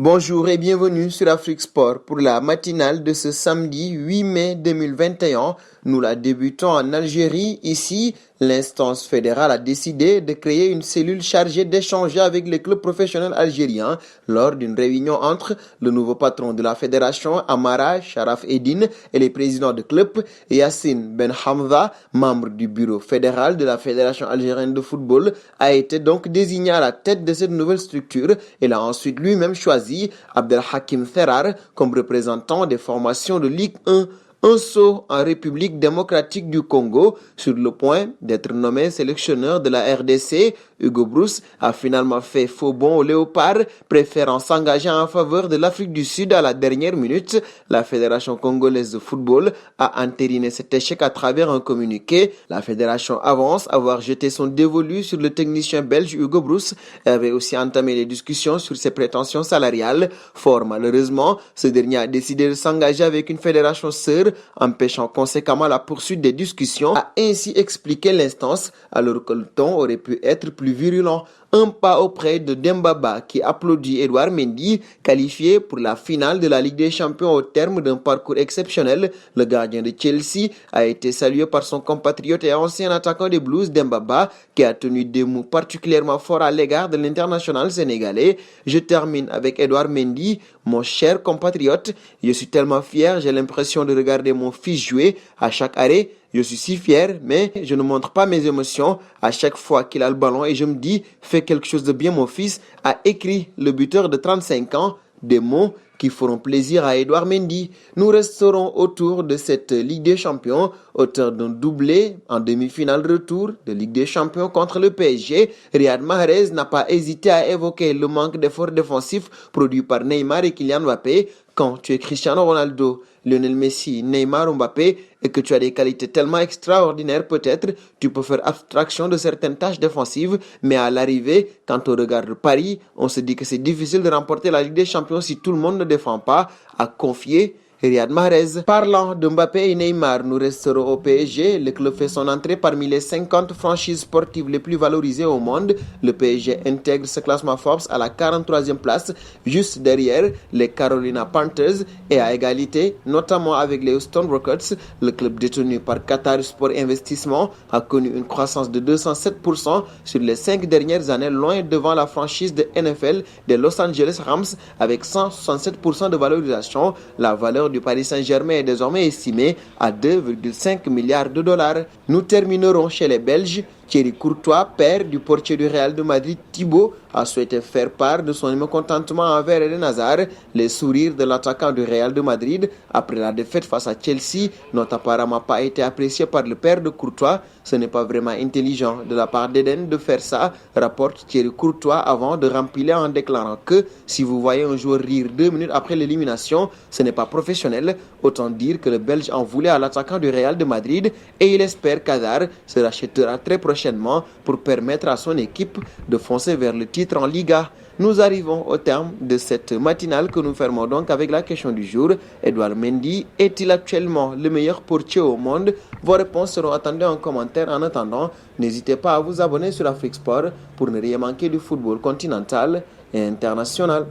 Bonjour et bienvenue sur Afrique Sport pour la matinale de ce samedi 8 mai 2021. Nous la débutons en Algérie. Ici, l'instance fédérale a décidé de créer une cellule chargée d'échanger avec les clubs professionnels algériens lors d'une réunion entre le nouveau patron de la fédération, Amara Sharaf Eddine, et les présidents de clubs, Yassine Ben Hamza, membre du bureau fédéral de la Fédération algérienne de football, a été donc désigné à la tête de cette nouvelle structure et l'a ensuite lui-même choisi Abdelhakim Ferrar comme représentant des formations de Ligue 1. Un saut en République démocratique du Congo. Sur le point d'être nommé sélectionneur de la RDC, Hugo Brousse a finalement fait faux bond au Léopard, préférant s'engager en faveur de l'Afrique du Sud à la dernière minute. La Fédération congolaise de football a entériné cet échec à travers un communiqué. La fédération avance avoir jeté son dévolu sur le technicien belge Hugo Brousse et avait aussi entamé les discussions sur ses prétentions salariales. Fort malheureusement, ce dernier a décidé de s'engager avec une fédération sœur, empêchant conséquemment la poursuite des discussions, a ainsi expliqué l'instance, alors que le ton aurait pu être plus virulent. Un pas auprès de Dembaba qui applaudit Edouard Mendy, qualifié pour la finale de la Ligue des Champions au terme d'un parcours exceptionnel. Le gardien de Chelsea a été salué par son compatriote et ancien attaquant des Blues, Dembaba, qui a tenu des mots particulièrement forts à l'égard de l'international sénégalais. Je termine avec Edouard Mendy, mon cher compatriote. Je suis tellement fier, j'ai l'impression de regarder mon fils jouer à chaque arrêt. Je suis si fier, mais je ne montre pas mes émotions à chaque fois qu'il a le ballon et je me dis, fais quelque chose de bien mon fils, a écrit le buteur de 35 ans, des mots qui feront plaisir à Edouard Mendy. Nous resterons autour de cette Ligue des Champions, auteur d'un doublé en demi-finale retour de Ligue des Champions contre le PSG. Riyad Mahrez n'a pas hésité à évoquer le manque d'efforts défensifs produit par Neymar et Kylian Mbappé. Quand tu es Cristiano Ronaldo, Lionel Messi, Neymar, Mbappé et que tu as des qualités tellement extraordinaires, peut-être tu peux faire abstraction de certaines tâches défensives, mais à l'arrivée, quand on regarde Paris, on se dit que c'est difficile de remporter la Ligue des Champions si tout le monde ne défend pas, a confié Riyad Mahrez. Parlant de Mbappé et Neymar, nous resterons au PSG. Le club fait son entrée parmi les 50 franchises sportives les plus valorisées au monde. Le PSG intègre ce classement Forbes à la 43e place, juste derrière les Carolina Panthers et à égalité, notamment avec les Houston Rockets. Le club détenu par Qatar Sport Investissement a connu une croissance de 207% sur les 5 dernières années, loin devant la franchise de NFL des Los Angeles Rams avec 167% de valorisation. La valeur du Paris Saint-Germain est désormais estimé à 2,5 milliards de dollars. Nous terminerons chez les Belges. Thierry Courtois, père du portier du Real de Madrid Thibaut, a souhaité faire part de son mécontentement envers Eden Hazard. Les sourires de l'attaquant du Real de Madrid après la défaite face à Chelsea n'ont apparemment pas été appréciés par le père de Courtois. Ce n'est pas vraiment intelligent de la part d'Eden de faire ça, rapporte Thierry Courtois avant de remplir en déclarant que si vous voyez un joueur rire 2 minutes après l'élimination, ce n'est pas professionnel. Autant dire que le Belge en voulait à l'attaquant du Real de Madrid et il espère qu'Hazard se rachètera très prochainement pour permettre à son équipe de foncer vers le titre en Liga. Nous arrivons au terme de cette matinale que nous fermons donc avec la question du jour. Edouard Mendy est-il actuellement le meilleur portier au monde? Vos réponses seront attendues en commentaire. En attendant, n'hésitez pas à vous abonner sur Afrique Sport pour ne rien manquer du football continental et international.